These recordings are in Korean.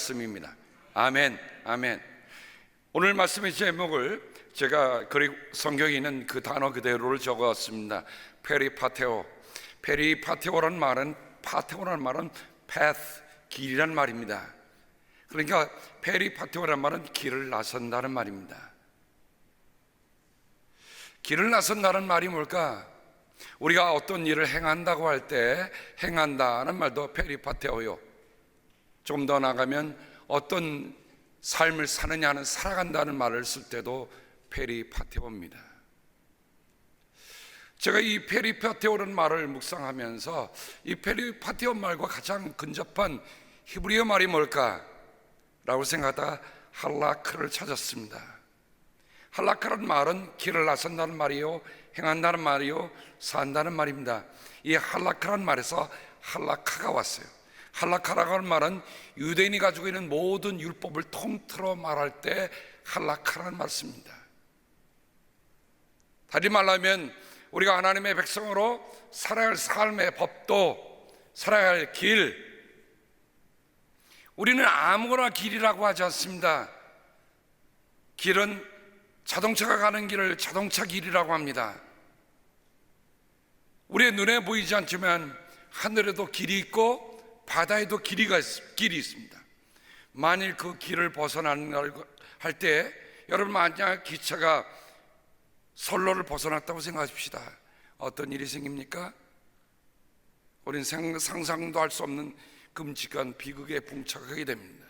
말씀입니다. 아멘, 아멘. 오늘 말씀의 제목을 제가 그리고 성경에 있는 그 단어 그대로를 적었습니다. 페리파테오. 페리파테오라는 말은 path, 길이란 말입니다. 그러니까 페리파테오라는 말은 길을 나선다는 말입니다. 길을 나선다는 말이 뭘까? 우리가 어떤 일을 행한다고 할 때 행한다는 말도 페리파테오요. 좀 더 나가면 어떤 삶을 사느냐는 살아간다는 말을 쓸 때도 페리파테오입니다. 제가 이 페리파테오라는 말을 묵상하면서 이 페리파테오 말과 가장 근접한 히브리어 말이 뭘까라고 생각하다가 할라크를 찾았습니다. 할라크라는 말은 길을 나선다는 말이요, 행한다는 말이요, 산다는 말입니다. 이 할라크라는 말에서 할라카가 왔어요. 할라카라고 하는 말은 유대인이 가지고 있는 모든 율법을 통틀어 말할 때 할라카라는 말을 씁니다. 다시 말하면 우리가 하나님의 백성으로 살아야 할 삶의 법도, 살아야 할 길, 우리는 아무거나 길이라고 하지 않습니다. 길은 자동차가 가는 길을 자동차 길이라고 합니다. 우리의 눈에 보이지 않지만 하늘에도 길이 있고 바다에도 길이 있습니다. 만일 그 길을 벗어나는 할 때 여러분, 만약 기차가 선로를 벗어났다고 생각하십시다. 어떤 일이 생깁니까? 우리는 상상도 할 수 없는 끔찍한 비극에 봉착하게 됩니다.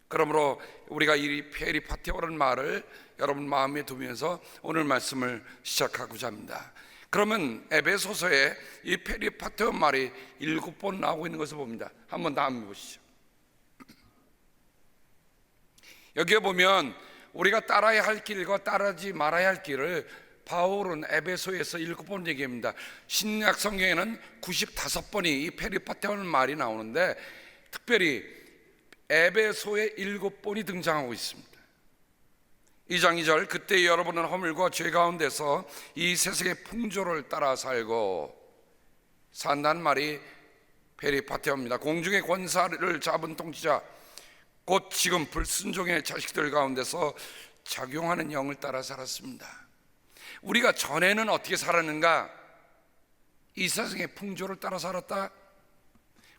그러므로 우리가 이 페리파테오라는 말을 여러분 마음에 두면서 오늘 말씀을 시작하고자 합니다. 그러면 에베소서에 이 페리파테오 말이 7번 나오고 있는 것을 봅니다. 한번 다음 보시죠. 여기에 보면 우리가 따라야 할 길과 따르지 말아야 할 길을 바울은 에베소에서 7번 얘기합니다. 신약 성경에는 95번이 이 페리파테오라는 말이 나오는데 특별히 에베소에 7번이 등장하고 있습니다. 2장 2절, 그때 여러분은 허물과 죄 가운데서 이 세상의 풍조를 따라 살고, 산다는 말이 페리파테오입니다. 공중의 권사를 잡은 통치자, 곧 지금 불순종의 자식들 가운데서 작용하는 영을 따라 살았습니다. 우리가 전에는 어떻게 살았는가? 이 세상의 풍조를 따라 살았다.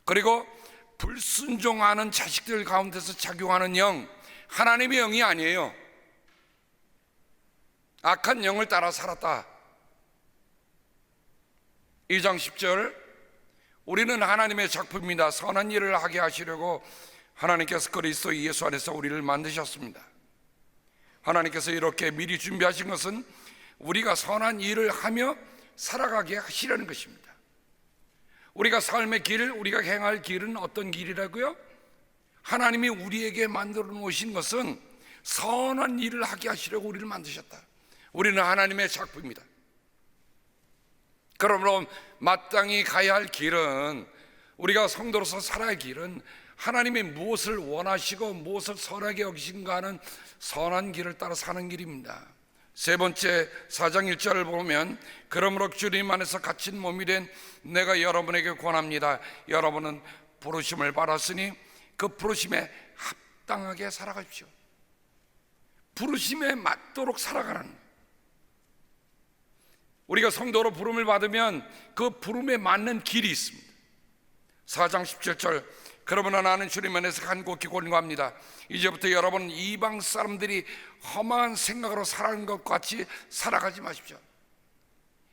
그리고 불순종하는 자식들 가운데서 작용하는 영, 하나님의 영이 아니에요. 악한 영을 따라 살았다. 2장 10절, 우리는 하나님의 작품입니다. 선한 일을 하게 하시려고 하나님께서 그리스도 예수 안에서 우리를 만드셨습니다. 하나님께서 이렇게 미리 준비하신 것은 우리가 선한 일을 하며 살아가게 하시려는 것입니다. 우리가 삶의 길, 우리가 행할 길은 어떤 길이라고요? 하나님이 우리에게 만들어 놓으신 것은 선한 일을 하게 하시려고 우리를 만드셨다. 우리는 하나님의 작품입니다. 그러므로 마땅히 가야 할 길은, 우리가 성도로서 살아야 할 길은 하나님이 무엇을 원하시고 무엇을 선하게 여기신가 하는 선한 길을 따라 사는 길입니다. 세 번째 4장 1절을 보면, 그러므로 주님 안에서 갇힌 몸이 된 내가 여러분에게 권합니다. 여러분은 부르심을 받았으니 그 부르심에 합당하게 살아가십시오. 부르심에 맞도록 살아가는 거예요. 우리가 성도로 부름을 받으면 그 부름에 맞는 길이 있습니다. 4장 17절, 그러므로 나는 주님 안에서 간곡히 권고합니다. 이제부터 여러분 이방 사람들이 험한 생각으로 살아가는 것 같이 살아가지 마십시오.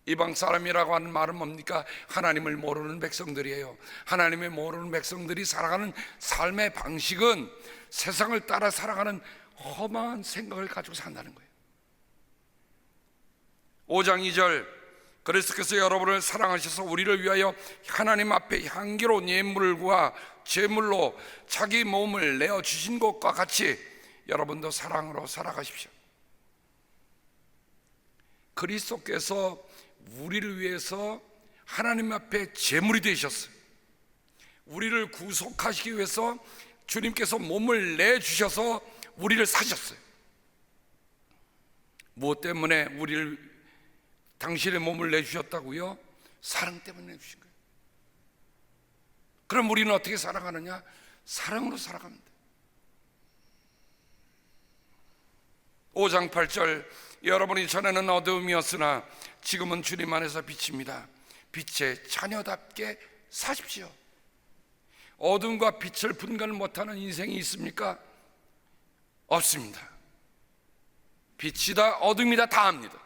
이방 사람이라고 하는 말은 뭡니까? 하나님을 모르는 백성들이에요. 하나님을 모르는 백성들이 살아가는 삶의 방식은 세상을 따라 살아가는 험한 생각을 가지고 산다는 거예요. 5장 2절, 그리스도께서 여러분을 사랑하셔서 우리를 위하여 하나님 앞에 향기로운 예물과 제물로 자기 몸을 내어주신 것과 같이 여러분도 사랑으로 살아가십시오. 그리스도께서 우리를 위해서 하나님 앞에 제물이 되셨어요. 우리를 구속하시기 위해서 주님께서 몸을 내주셔서 우리를 사셨어요. 무엇 때문에 당신의 몸을 내주셨다고요? 사랑 때문에 내주신 거예요. 그럼 우리는 어떻게 살아가느냐? 사랑으로 살아갑니다. 5장 8절, 여러분이 전에는 어두움이었으나 지금은 주님 안에서 빛입니다. 빛의 자녀답게 사십시오. 어둠과 빛을 분간을 못하는 인생이 있습니까? 없습니다. 빛이다 어둠이다 다 압니다.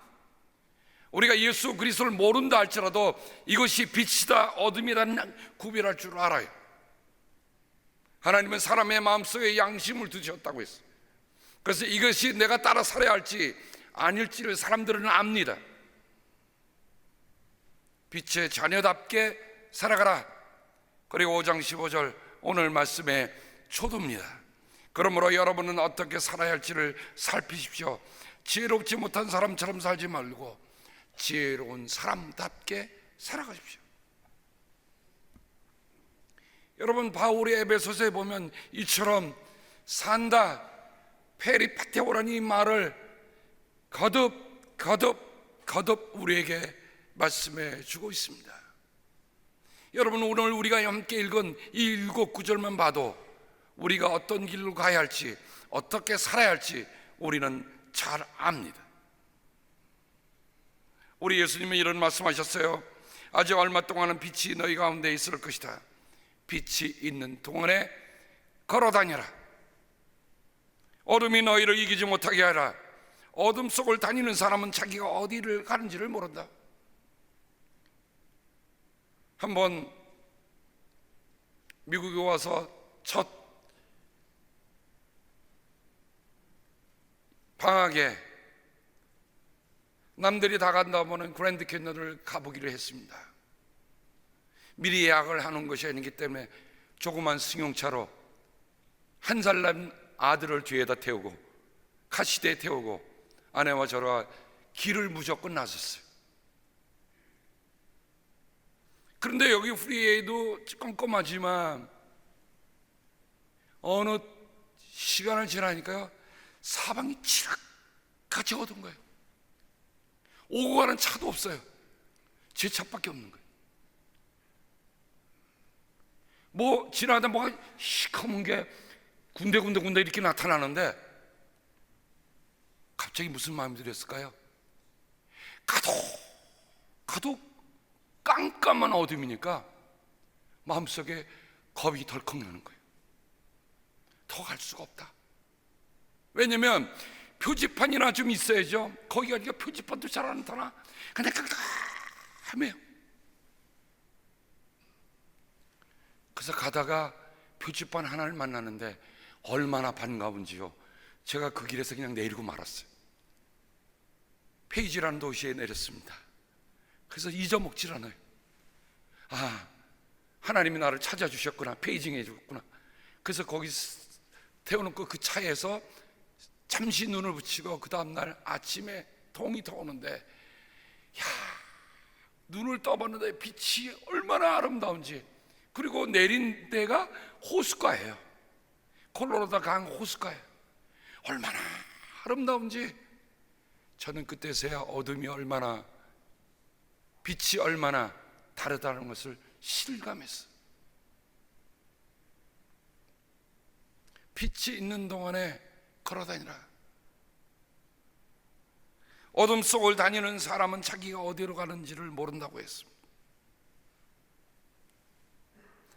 우리가 예수 그리스도를 모른다 할지라도 이것이 빛이다 어둠이라는 구별할 줄 알아요. 하나님은 사람의 마음속에 양심을 두셨다고 했어요. 그래서 이것이 내가 따라 살아야 할지 아닐지를 사람들은 압니다. 빛의 자녀답게 살아가라. 그리고 5장 15절 오늘 말씀의 초도입니다. 그러므로 여러분은 어떻게 살아야 할지를 살피십시오. 지혜롭지 못한 사람처럼 살지 말고 지혜로운 사람답게 살아가십시오. 여러분, 바울의 에베소서에 보면 이처럼 산다 페리파테오라는 이 말을 거듭 우리에게 말씀해 주고 있습니다. 여러분, 오늘 우리가 함께 읽은 이 7구절만 봐도 우리가 어떤 길로 가야 할지, 어떻게 살아야 할지 우리는 잘 압니다. 우리 예수님은 이런 말씀하셨어요. 아직 얼마 동안은 빛이 너희 가운데 있을 것이다. 빛이 있는 동안에 걸어다녀라. 어둠이 너희를 이기지 못하게 하라. 어둠 속을 다니는 사람은 자기가 어디를 가는지를 모른다. 한번 미국에 와서 첫 방학에 남들이 다 간다 보는 그랜드 캐년을 가보기로 했습니다. 미리 예약을 하는 것이 아니기 때문에 조그만 승용차로 1살 난 아들을 뒤에다 태우고 카시대에 태우고 아내와 저와 길을 무조건 나섰어요. 그런데 여기 프리웨이도 껌껌하지만 어느 시간을 지나니까요 사방이 칠흑같이 어두운 거예요. 오고 가는 차도 없어요. 제 차밖에 없는 거예요. 뭐 지나다 뭐가 시커먼 게 군데 이렇게 나타나는데 갑자기 무슨 마음이 들었을까요? 가도 깜깜한 어둠이니까 마음속에 겁이 덜컥 나는 거예요. 더 갈 수가 없다. 왜냐면 표지판이나 좀 있어야죠. 거기 가니까 표지판도 잘 안 나타나. 근데 깜깜해요. 그래서 가다가 표지판 하나를 만나는데 얼마나 반가운지요. 제가 그 길에서 그냥 내리고 말았어요. 페이지라는 도시에 내렸습니다. 그래서 잊어먹질 않아요. 아, 하나님이 나를 찾아주셨구나, 페이징해 줬구나. 그래서 거기 태워놓고 그 차에서 잠시 눈을 붙이고 그 다음날 아침에 동이 더 오는데 야, 눈을 떠봤는데 빛이 얼마나 아름다운지. 그리고 내린 데가 호숫가예요. 콜로라도 강 호숫가예요. 얼마나 아름다운지 저는 그때서야 어둠이 얼마나, 빛이 얼마나 다르다는 것을 실감했어요. 빛이 있는 동안에 걸어다니라. 어둠 속을 다니는 사람은 자기가 어디로 가는지를 모른다고 했습니다.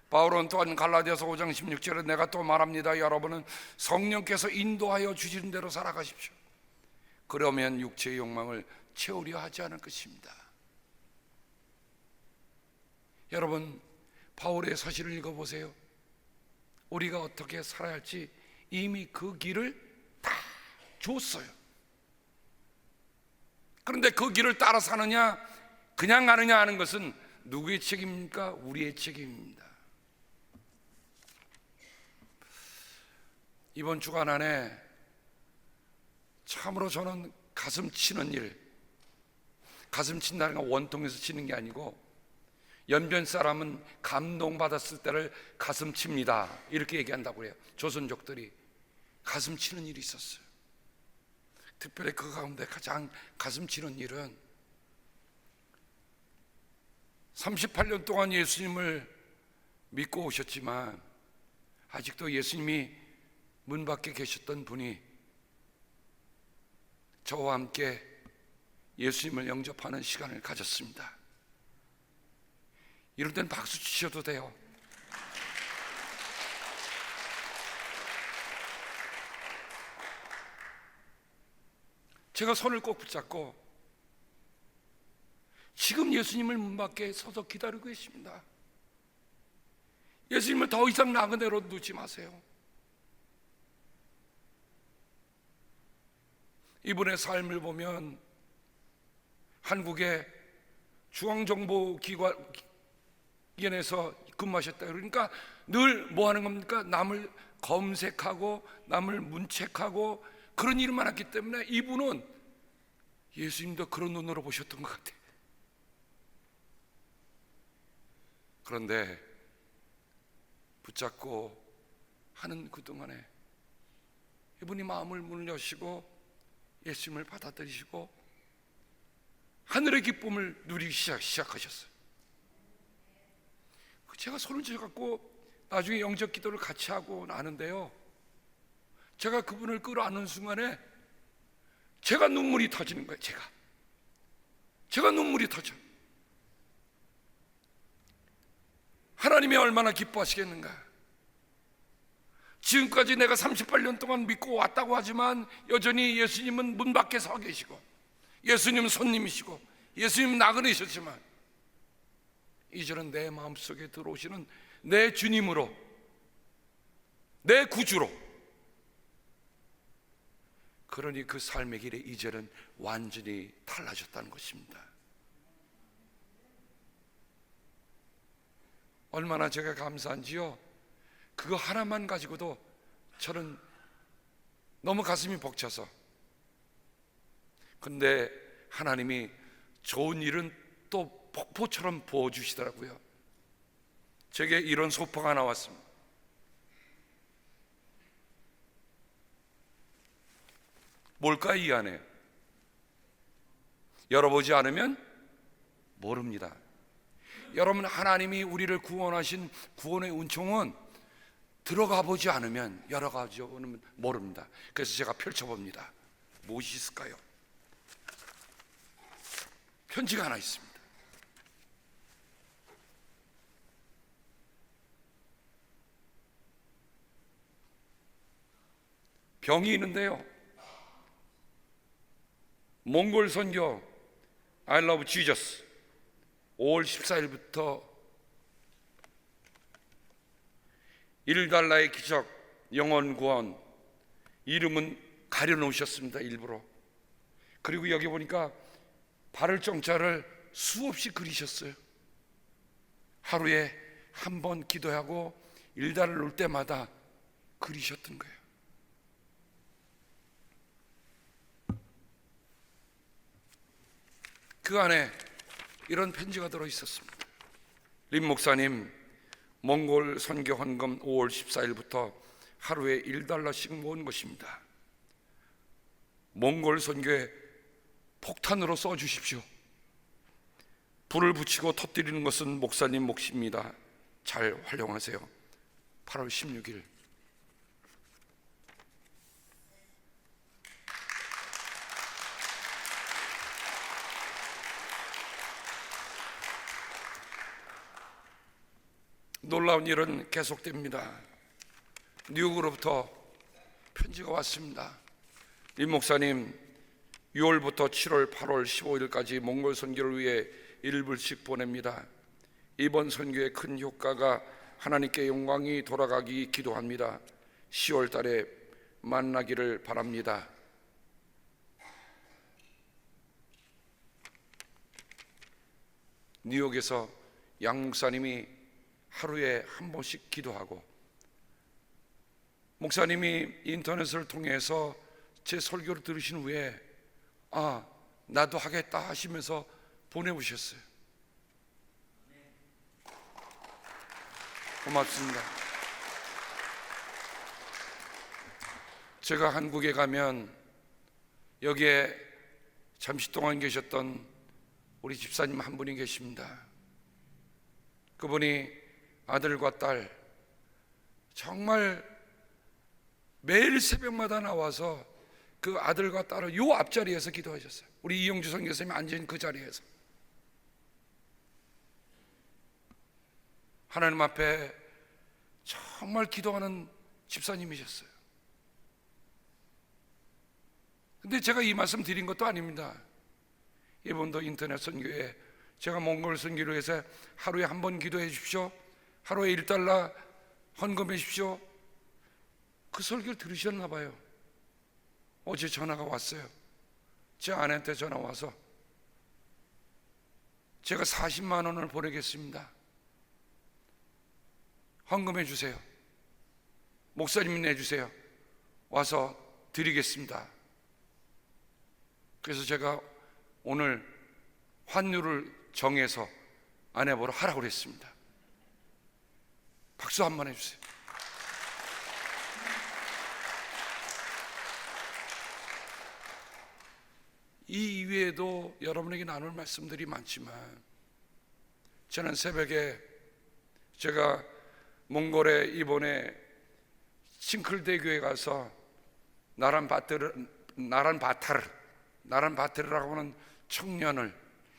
바울은 또한 갈라디아서 5장 16절에 내가 또 말합니다. 여러분은 성령께서 인도하여 주시는 대로 살아가십시오. 그러면 육체의 욕망을 채우려 하지 않을 것입니다. 여러분, 바울의 서신을 읽어보세요. 우리가 어떻게 살아야 할지 이미 그 길을 다 줬어요. 그런데 그 길을 따라 사느냐 그냥 가느냐 하는 것은 누구의 책임입니까? 우리의 책임입니다. 이번 주간 안에 참으로 저는 가슴 치는 일, 가슴 친다는 건 원통에서 치는 게 아니고 연변 사람은 감동받았을 때를 가슴 칩니다 이렇게 얘기한다고 해요. 조선족들이 가슴 치는 일이 있었어요. 특별히 그 가운데 가장 가슴 치는 일은 38년 동안 예수님을 믿고 오셨지만 아직도 예수님이 문 밖에 계셨던 분이 저와 함께 예수님을 영접하는 시간을 가졌습니다. 이럴 땐 박수 치셔도 돼요. 제가 손을 꼭 붙잡고 지금 예수님을 문 밖에 서서 기다리고 계십니다. 예수님을 더 이상 나그네로 두지 마세요. 이분의 삶을 보면 한국의 중앙정보기관에서 근무하셨다. 그러니까 늘 뭐 하는 겁니까? 남을 검색하고 남을 문책하고 그런 일을 많았기 때문에 이분은 예수님도 그런 눈으로 보셨던 것 같아요. 그런데 붙잡고 하는 그동안에 이분이 마음을 문을 여시고 예수님을 받아들이시고 하늘의 기쁨을 누리기 시작하셨어요. 제가 손을 쥐어갖고 나중에 영접 기도를 같이 하고 나는데요, 제가 그분을 끌어안는 순간에 제가 눈물이 터지는 거예요. 제가 눈물이 터져. 하나님이 얼마나 기뻐하시겠는가. 지금까지 내가 38년 동안 믿고 왔다고 하지만 여전히 예수님은 문 밖에 서 계시고 예수님은 손님이시고 예수님은 나그네셨지만 이제는 내 마음속에 들어오시는 내 주님으로, 내 구주로, 그러니 그 삶의 길에 이제는 완전히 달라졌다는 것입니다. 얼마나 제가 감사한지요. 그거 하나만 가지고도 저는 너무 가슴이 벅차서. 근데 하나님이 좋은 일은 또 폭포처럼 부어주시더라고요. 제게 이런 소포가 나왔습니다. 뭘까 이 안에? 열어보지 않으면 모릅니다. 여러분, 하나님이 우리를 구원하신 구원의 은총은 들어가 보지 않으면, 열어가지 않으면 모릅니다. 그래서 제가 펼쳐봅니다. 무엇이 있을까요? 편지가 하나 있습니다. 병이 있는데요, 몽골 선교 I love Jesus 5월 14일부터 $1의 기적 영혼 구원, 이름은 가려놓으셨습니다. 일부러. 그리고 여기 보니까 발을 정자를 수없이 그리셨어요. 하루에 한 번 기도하고 $1을 놓을 때마다 그리셨던 거예요. 그 안에 이런 편지가 들어 있었습니다. 림 목사님, 몽골 선교 헌금 5월 14일부터 하루에 $1씩 모은 것입니다. 몽골 선교에 폭탄으로 써 주십시오. 불을 붙이고 터뜨리는 것은 목사님 몫입니다. 잘 활용하세요. 8월 16일. 놀라운 일은 계속됩니다. 뉴욕으로부터 편지가 왔습니다. 임 목사님, 6월부터 7월, 8월, 15일까지 몽골 선교를 위해 1불씩 보냅니다. 이번 선교의 큰 효과가 하나님께 영광이 돌아가기 기도합니다. 10월 달에 만나기를 바랍니다. 뉴욕에서 양 목사님이 하루에 한 번씩 기도하고, 목사님이 인터넷을 통해서 제 설교를 들으신 후에 나도 하겠다 하시면서 보내오셨어요. 고맙습니다. 제가 한국에 가면 여기에 잠시 동안 계셨던 우리 집사님 한 분이 계십니다. 그분이 아들과 딸 정말 매일 새벽마다 나와서 그 아들과 딸을 요 앞자리에서 기도하셨어요. 우리 이영주 선교사님이 앉은 그 자리에서 하나님 앞에 정말 기도하는 집사님이셨어요. 근데 제가 이 말씀 드린 것도 아닙니다. 이번도 인터넷 선교에 제가 몽골 선교를 해서 하루에 한 번 기도해 주십시오, 하루에 $1 헌금해 주십시오, 그 설교를 들으셨나 봐요. 어제 전화가 왔어요. 제 아내한테 전화 와서 제가 40만 원을 보내겠습니다, 헌금해 주세요, 목사님이 내주세요, 와서 드리겠습니다. 그래서 제가 오늘 환율을 정해서 아내 보러 하라고 그랬습니다. 박수 한번 해주세요. 이 이외에도 여러분에게 나눌 말씀들이 많지만, 저는 새벽에 제가 몽골에 이번에 싱클대교에 가서 나란바테르라고 하는 청년을,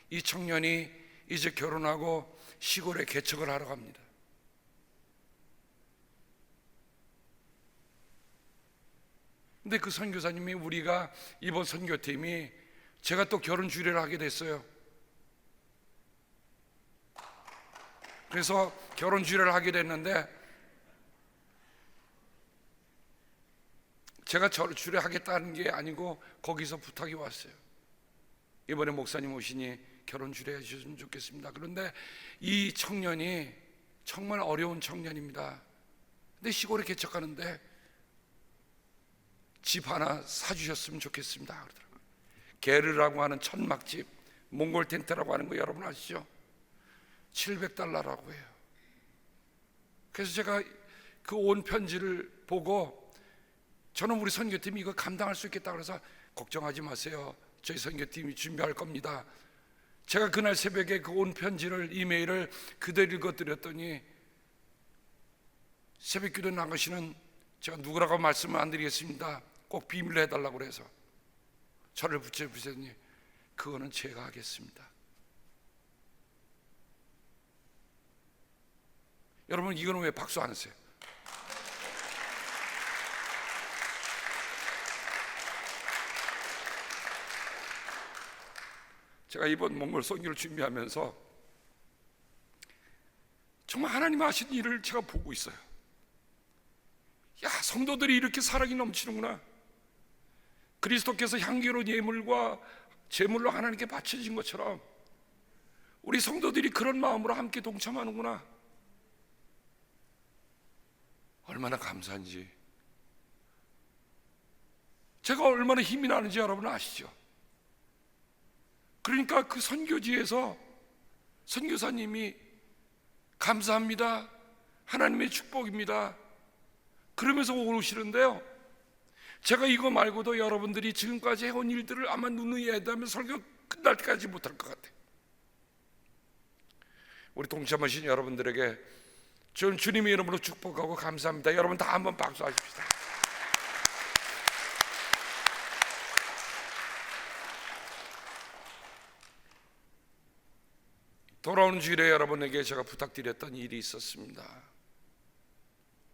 이 청년이 이제 결혼하고 시골에 개척을 하러 갑니다. 근데 그 선교사님이, 우리가 이번 선교팀이 제가 또 결혼 주례를 하게 됐어요. 그래서 결혼 주례를 하게 됐는데, 제가 주례하겠다는 게 아니고 거기서 부탁이 왔어요. 이번에 목사님 오시니 결혼 주례해 주셨으면 좋겠습니다. 그런데 이 청년이 정말 어려운 청년입니다. 근데 시골에 개척하는데 집 하나 사주셨으면 좋겠습니다 그러더라고요. 게르라고 하는 천막집, 몽골 텐트라고 하는 거 여러분 아시죠? $700라고 해요. 그래서 제가 그 온 편지를 보고, 저는 우리 선교팀이 이거 감당할 수 있겠다 그래서 걱정하지 마세요, 저희 선교팀이 준비할 겁니다. 제가 그날 새벽에 그 온 편지를, 이메일을 그대로 읽어드렸더니, 새벽 기도 나가시는, 제가 누구라고 말씀을 안 드리겠습니다, 꼭 비밀로 해달라고 그래서 저를 붙여주셨더니, 그거는 제가 하겠습니다. 여러분, 이거는 왜 박수 안 하세요? 제가 이번 몽골 선교를 준비하면서 정말 하나님 하신 일을 제가 보고 있어요. 야, 성도들이 이렇게 사랑이 넘치는구나. 그리스도께서 향기로운 예물과 제물로 하나님께 바쳐진 것처럼 우리 성도들이 그런 마음으로 함께 동참하는구나. 얼마나 감사한지, 제가 얼마나 힘이 나는지 여러분 아시죠? 그러니까 그 선교지에서 선교사님이 감사합니다, 하나님의 축복입니다 그러면서 오시는데요, 제가 이거 말고도 여러분들이 지금까지 해온 일들을 아마 누누이 얘기하면 설교 끝날 때까지 못할 것 같아요. 우리 동참하신 여러분들에게 저는 주님의 이름으로 축복하고 감사합니다. 여러분 다 한번 박수하십시다. 돌아오는 주일에 여러분에게 제가 부탁드렸던 일이 있었습니다.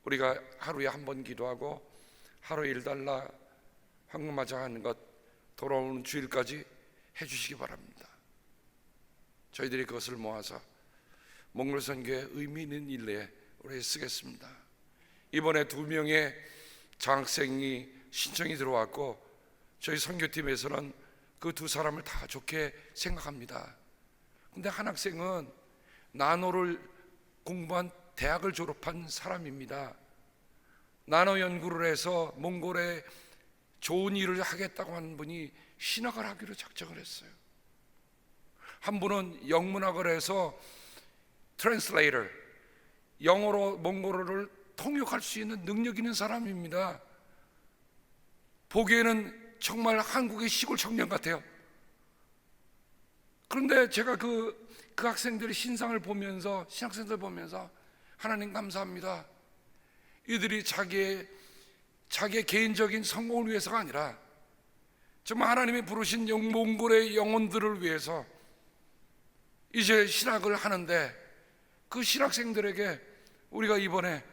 우리가 하루에 한 번 기도하고 하루에 $1 헌금하자 하는 것, 돌아오는 주일까지 해주시기 바랍니다. 저희들이 그것을 모아서 몽골 선교에 의미 있는 일에 우리 쓰겠습니다. 이번에 2명의 장학생이 신청이 들어왔고, 저희 선교팀에서는 그 2사람을 다 좋게 생각합니다. 근데 한 학생은 나노를 공부한 대학을 졸업한 사람입니다. 나노 연구를 해서 몽골에 좋은 일을 하겠다고 하는 분이 신학을 하기로 작정을 했어요. 한 분은 영문학을 해서 트랜슬레이터, 영어로 몽골어를 통역할 수 있는 능력 있는 사람입니다. 보기에는 정말 한국의 시골 청년 같아요. 그런데 제가 그 학생들의 신상을 보면서, 신학생들 보면서 하나님 감사합니다. 이들이 자기의 개인적인 성공을 위해서가 아니라 정말 하나님이 부르신 몽골의 영혼들을 위해서 이제 신학을 하는데, 그 신학생들에게 우리가 이번에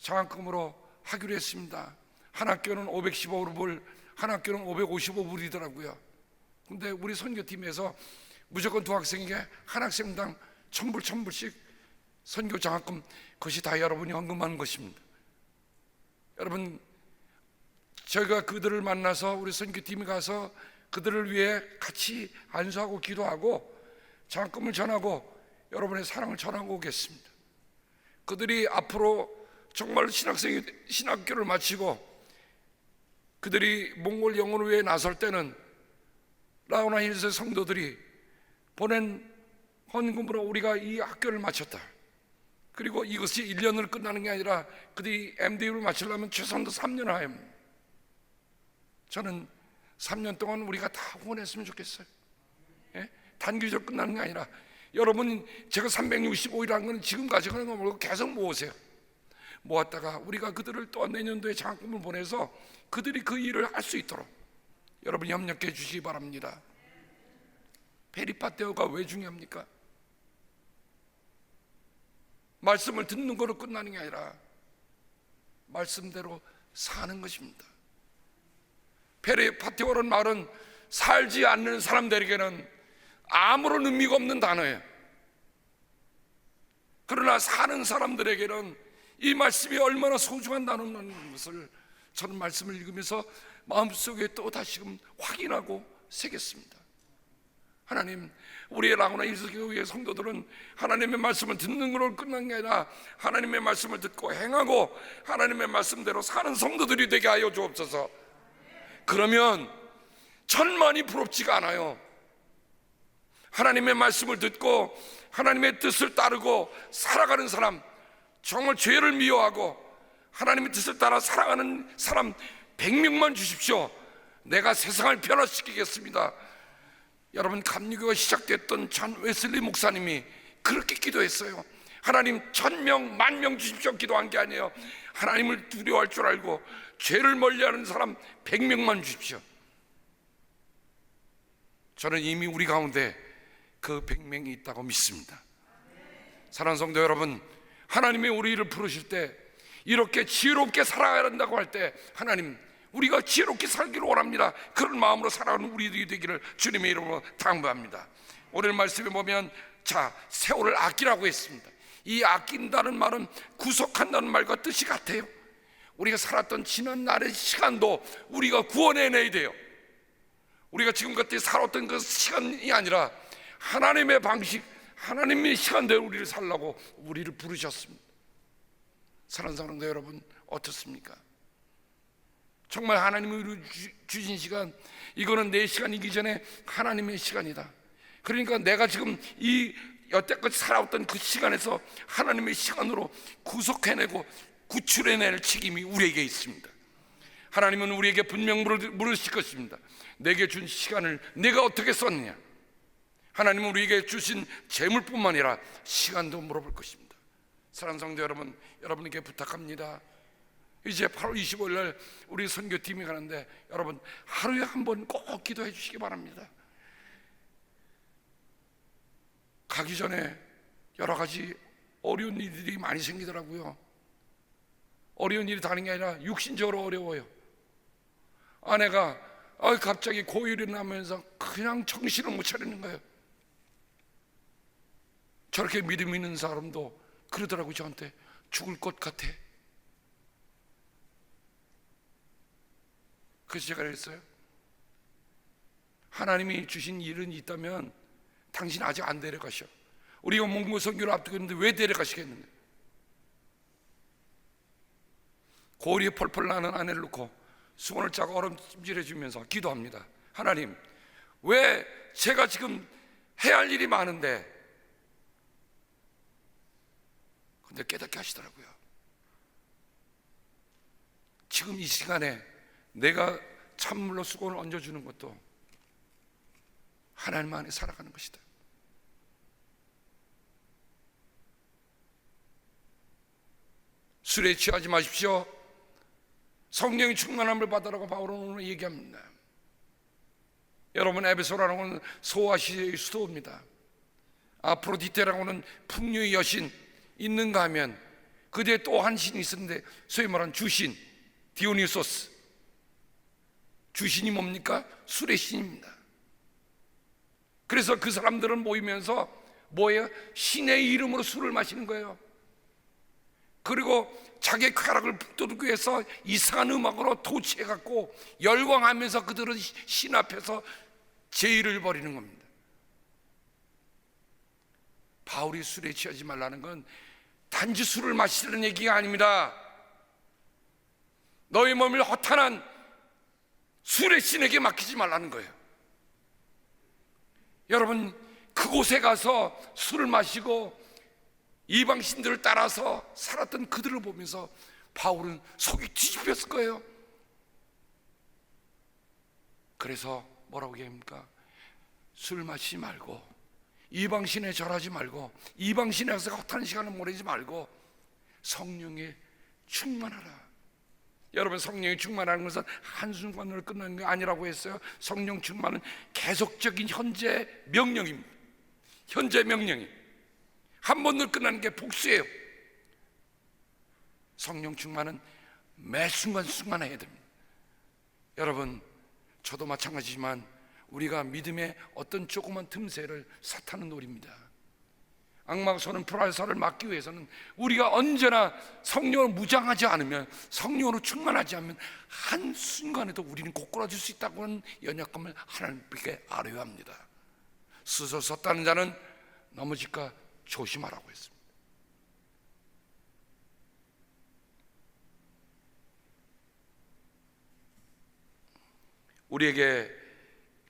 장학금으로 하기로 했습니다. 한 학교는 515불, 한 학교는 555불이더라고요. 근데 우리 선교팀에서 무조건 두 학생에게 한 학생당 1000불씩 선교 장학금, 그것이 다 여러분이 헌금하는 것입니다. 여러분, 저희가 그들을 만나서 우리 선교팀이 가서 그들을 위해 같이 안수하고 기도하고 장학금을 전하고 여러분의 사랑을 전하고 오겠습니다. 그들이 앞으로 정말 신학교를 마치고 그들이 몽골 영혼을 위해 나설 때는 라오나 힐스의 성도들이 보낸 헌금으로 우리가 이 학교를 마쳤다. 그리고 이것이 1년으로 끝나는 게 아니라 그들이 MD를 마치려면 최소한도 3년을 해야 합니다. 저는 3년 동안 우리가 다 후원했으면 좋겠어요. 예? 단기적으로 끝나는 게 아니라, 여러분, 제가 365일 한 건 지금 가져가는 거 말고 계속 모으세요. 모았다가 우리가 그들을 또 내년도에 장학금을 보내서 그들이 그 일을 할 수 있도록 여러분이 협력해 주시기 바랍니다. 페리파테오가 왜 중요합니까? 말씀을 듣는 거로 끝나는 게 아니라 말씀대로 사는 것입니다. 페리파테오라는 말은 살지 않는 사람들에게는 아무런 의미가 없는 단어예요. 그러나 사는 사람들에게는 이 말씀이 얼마나 소중한 단어라는 것을 저는 말씀을 읽으면서 마음속에 또 다시금 확인하고 새겼습니다. 하나님, 우리의 라구나 일서교회의 성도들은 하나님의 말씀을 듣는 걸로 끝난 게 아니라 하나님의 말씀을 듣고 행하고 하나님의 말씀대로 사는 성도들이 되게 하여 주옵소서. 그러면 천만이 부럽지가 않아요. 하나님의 말씀을 듣고 하나님의 뜻을 따르고 살아가는 사람, 정말 죄를 미워하고 하나님의 뜻을 따라 살아가는 사람 100명만 주십시오. 내가 세상을 변화시키겠습니다. 여러분, 감리교가 시작됐던 존 웨슬리 목사님이 그렇게 기도했어요. 하나님 1000명, 10,000명 주십시오 기도한 게 아니에요. 하나님을 두려워할 줄 알고 죄를 멀리하는 사람 100명만 주십시오. 저는 이미 우리 가운데 그 100명이 있다고 믿습니다. 사랑하는 성도 여러분, 하나님이 우리를 부르실 때 이렇게 지혜롭게 살아야 한다고 할 때 하나님, 우리가 지혜롭게 살기를 원합니다. 그런 마음으로 살아가는 우리들이 되기를 주님의 이름으로 당부합니다. 오늘 말씀에 보면 세월을 아끼라고 했습니다. 이 아낀다는 말은 구속한다는 말과 뜻이 같아요. 우리가 살았던 지난 날의 시간도 우리가 구원해내야 돼요. 우리가 지금까지 살았던 그 시간이 아니라 하나님의 방식, 하나님의 시간대로 우리를 살라고 우리를 부르셨습니다. 사랑하는 성도 여러분, 어떻습니까? 정말 하나님이 우리 주신 시간, 이거는 내 시간이기 전에 하나님의 시간이다. 그러니까 내가 지금 이 여태까지 살아왔던 그 시간에서 하나님의 시간으로 구속해내고 구출해낼 책임이 우리에게 있습니다. 하나님은 우리에게 분명 물으실 것입니다. 내게 준 시간을 내가 어떻게 썼느냐. 하나님은 우리에게 주신 재물뿐만 아니라 시간도 물어볼 것입니다. 사랑하는 성도 여러분, 여러분에게 부탁합니다. 이제 8월 25일 날 우리 선교팀이 가는데 여러분, 하루에 한 번 꼭 기도해 주시기 바랍니다. 가기 전에 여러 가지 어려운 일들이 많이 생기더라고요. 어려운 일이 다른 게 아니라 육신적으로 어려워요. 아내가 갑자기 고열이 나면서 그냥 정신을 못 차리는 거예요. 저렇게 믿음 있는 사람도 그러더라고요. 저한테 죽을 것 같아. 그래서 제가 그랬어요. 하나님이 주신 일은 있다면 당신 아직 안 데려가셔. 우리가 몽골 선교를 앞두고 있는데 왜 데려가시겠는데? 고리에 펄펄 나는 아내를 놓고 수건을 짜고 얼음찜질해 주면서 기도합니다. 하나님, 왜 제가 지금 해야 할 일이 많은데? 근데 깨닫게 하시더라고요. 지금 이 시간에 내가 찬물로 수건을 얹어주는 것도 하나님 안에 살아가는 것이다. 술에 취하지 마십시오. 성령의 충만함을 받으라고 바울은 오늘 얘기합니다. 여러분, 에베소라는 것은 소아시아의 수도입니다. 아프로디테라고 하는 풍류의 여신 있는가 하면 그 뒤에 또 한 신이 있었는데, 소위 말하는 주신 디오니소스. 주신이 뭡니까? 술의 신입니다. 그래서 그 사람들은 모이면서 뭐예요? 신의 이름으로 술을 마시는 거예요. 그리고 자기 쾌락을 북돋우기 위해서 이상한 음악으로 도취해갖고 열광하면서 그들은 신 앞에서 제의를 벌이는 겁니다. 바울이 술에 취하지 말라는 건 단지 술을 마시라는 얘기가 아닙니다. 너희 몸을 허탄한 술의 신에게 맡기지 말라는 거예요. 여러분, 그곳에 가서 술을 마시고 이방 신들을 따라서 살았던 그들을 보면서 바울은 속이 뒤집혔을 거예요. 그래서 뭐라고 얘기합니까? 술 마시지 말고, 이방 신에 절하지 말고, 이방 신에 가서 허탄한 시간을 보내지 말고 성령에 충만하라. 여러분, 성령에 충만하는 것은 한순간으로 끝나는 게 아니라고 했어요. 성령 충만은 계속적인 현재 명령입니다. 현재 명령이 한 번으로 끝나는 게 복수예요. 성령 충만은 매 순간순간 해야 됩니다. 여러분, 저도 마찬가지지만 우리가 믿음의 어떤 조그만 틈새를 사탄은 노립니다. 악마가 쏘는 불화살을 막기 위해서는 우리가 언제나 성령으로 무장하지 않으면, 성령으로 충만하지 않으면 한순간에도 우리는 고꾸라질 수 있다고 하는 연약감을 하나님께 알아야 합니다. 스스로 섰다는 자는 넘어질까 조심하라고 했습니다. 우리에게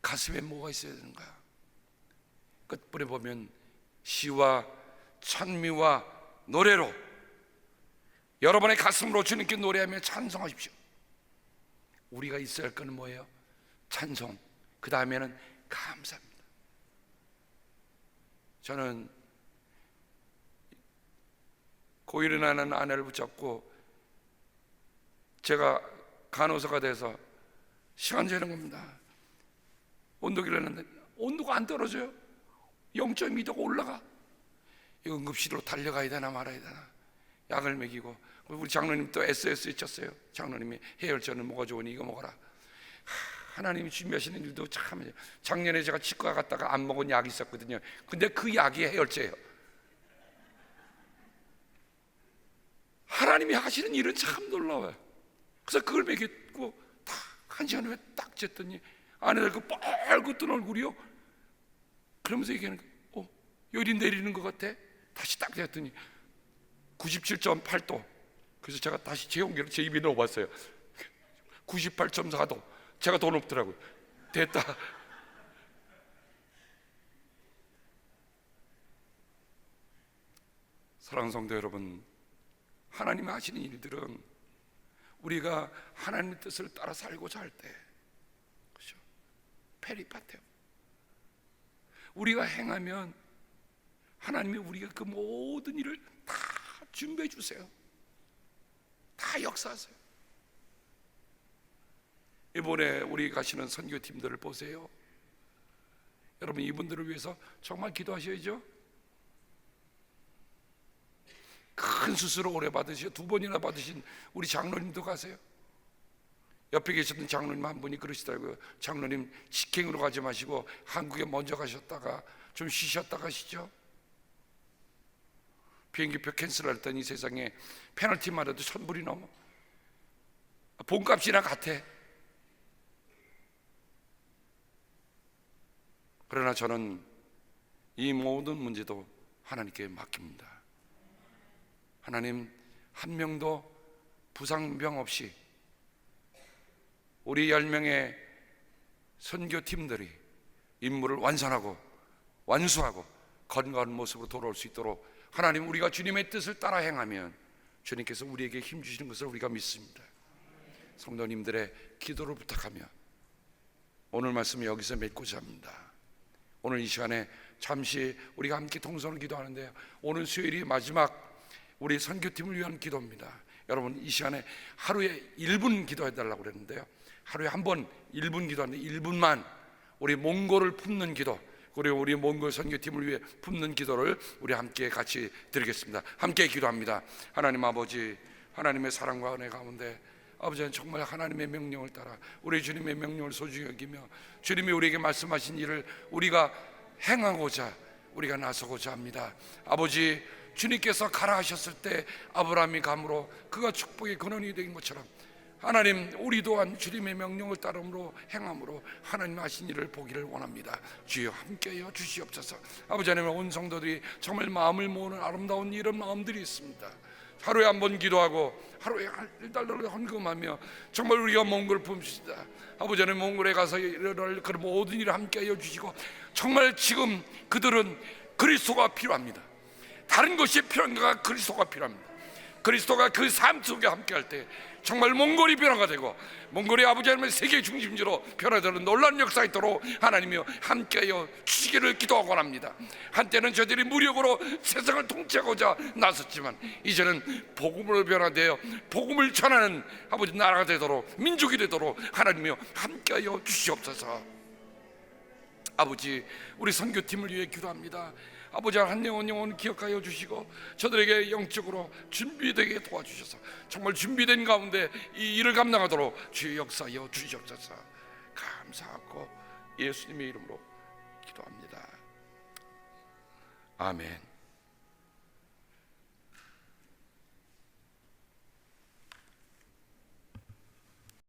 가슴에 뭐가 있어야 되는가? 끝부분에 보면 시와 찬미와 노래로 여러분의 가슴으로 주님께 노래하며 찬송하십시오. 우리가 있어야 할 것은 뭐예요? 찬송, 그 다음에는 감사입니다. 저는 고일을 하는 아내를 붙잡고 제가 간호사가 돼서 시간 재는 겁니다. 온도계를 했는데 온도가 안 떨어져요. 0.2도가 올라가. 이거 응급실로 달려가야 되나 말아야 되나. 약을 먹이고, 우리 장로님 또 SOS 쳤어요. 장로님이 해열제는 뭐가 좋으니 이거 먹어라. 하나님이 준비하시는 일도 참. 작년에 제가 치과 갔다가 안 먹은 약이 있었거든요. 근데 그 약이 해열제예요. 하나님이 하시는 일은 참 놀라워요. 그래서 그걸 먹였고 딱 1시간 후에 딱 쟀더니 아내들 그 빨고 뜬 얼굴이요. 그러면서 얘기하는 거예요. 열이 내리는 것 같아. 다시 딱 쟀더니 97.8도. 그래서 제가 다시 체온계를 제 입에 넣어봤어요. 98.4도. 제가 더 높더라고요. 됐다. 사랑하는 성도 여러분, 하나님이 하시는 일들은 우리가 하나님의 뜻을 따라 살고자 할 때, 그렇죠? 페리파테오, 우리가 행하면 하나님이 우리가 그 모든 일을 다 준비해 주세요. 다 역사하세요. 이번에 우리 가시는 선교팀들을 보세요. 여러분, 이분들을 위해서 정말 기도하셔야죠. 큰 수술을 오래 받으시고 2번이나 받으신 우리 장로님도 가세요. 옆에 계셨던 장로님 한 분이 그러시더라고요. 장로님, 직행으로 가지 마시고 한국에 먼저 가셨다가 좀 쉬셨다 가시죠. 비행기표 캔슬할 이 세상에 페널티만 해도 1,000불이 넘어. 본값이나 같아. 그러나 저는 이 모든 문제도 하나님께 맡깁니다. 하나님, 한 명도 부상병 없이 우리 10명의 선교팀들이 임무를 완수하고 건강한 모습으로 돌아올 수 있도록 하나님, 우리가 주님의 뜻을 따라 행하면 주님께서 우리에게 힘 주시는 것을 우리가 믿습니다. 성도님들의 기도를 부탁하며 오늘 말씀 여기서 맺고자 합니다. 오늘 이 시간에 잠시 우리가 함께 통성을 기도하는데요, 오늘 수요일이 마지막 우리 선교팀을 위한 기도입니다. 여러분, 이 시간에 하루에 1분 기도해 달라고 그랬는데요, 하루에 한 번 1분 기도하는데 1분만 우리 몽골을 품는 기도, 그리고 우리 몽골 선교팀을 위해 품는 기도를 우리 함께 같이 드리겠습니다. 함께 기도합니다. 하나님 아버지, 하나님의 사랑과 은혜 가운데 아버지는 정말 하나님의 명령을 따라 우리 주님의 명령을 소중히 여기며 주님이 우리에게 말씀하신 일을 우리가 행하고자 우리가 나서고자 합니다. 아버지, 주님께서 가라 하셨을 때 아브라함이 감으로 그가 축복의 근원이 된 것처럼 하나님, 우리 또한 주님의 명령을 따름으로 행함으로 하나님 하신 일을 보기를 원합니다. 주여 함께하여 주시옵소서. 아버지 하나님, 온 성도들이 정말 마음을 모으는 아름다운 이런 마음들이 있습니다. 하루에 한 번 기도하고 하루에 $1 헌금하며 정말 우리가 몽골을 품읍시다. 아버지 하나님, 몽골에 가서 일어날 그런 모든 일을 함께하여 주시고 정말 지금 그들은 그리스도가 필요합니다. 다른 것이 필요한가? 그리스도가 필요합니다. 그리스도가 그 삶 속에 함께할 때 정말 몽골이 변화가 되고 몽골이 아버지 하나님의 세계 중심지로 변화되는 놀라운 역사가 있도록 하나님이여 함께하여 주시기를 기도하고 합니다. 한때는 저들이 무력으로 세상을 통치하고자 나섰지만 이제는 복음으로 변화되어 복음을 전하는 아버지 나라가 되도록, 민족이 되도록 하나님이여 함께하여 주시옵소서. 아버지, 우리 선교팀을 위해 기도합니다. 아버지, 한 영혼 기억하여 주시고 저들에게 영적으로 준비되게 도와주셔서 정말 준비된 가운데 이 일을 감당하도록 주의 역사하여 주시옵소서. 감사하고 예수님의 이름으로 기도합니다. 아멘.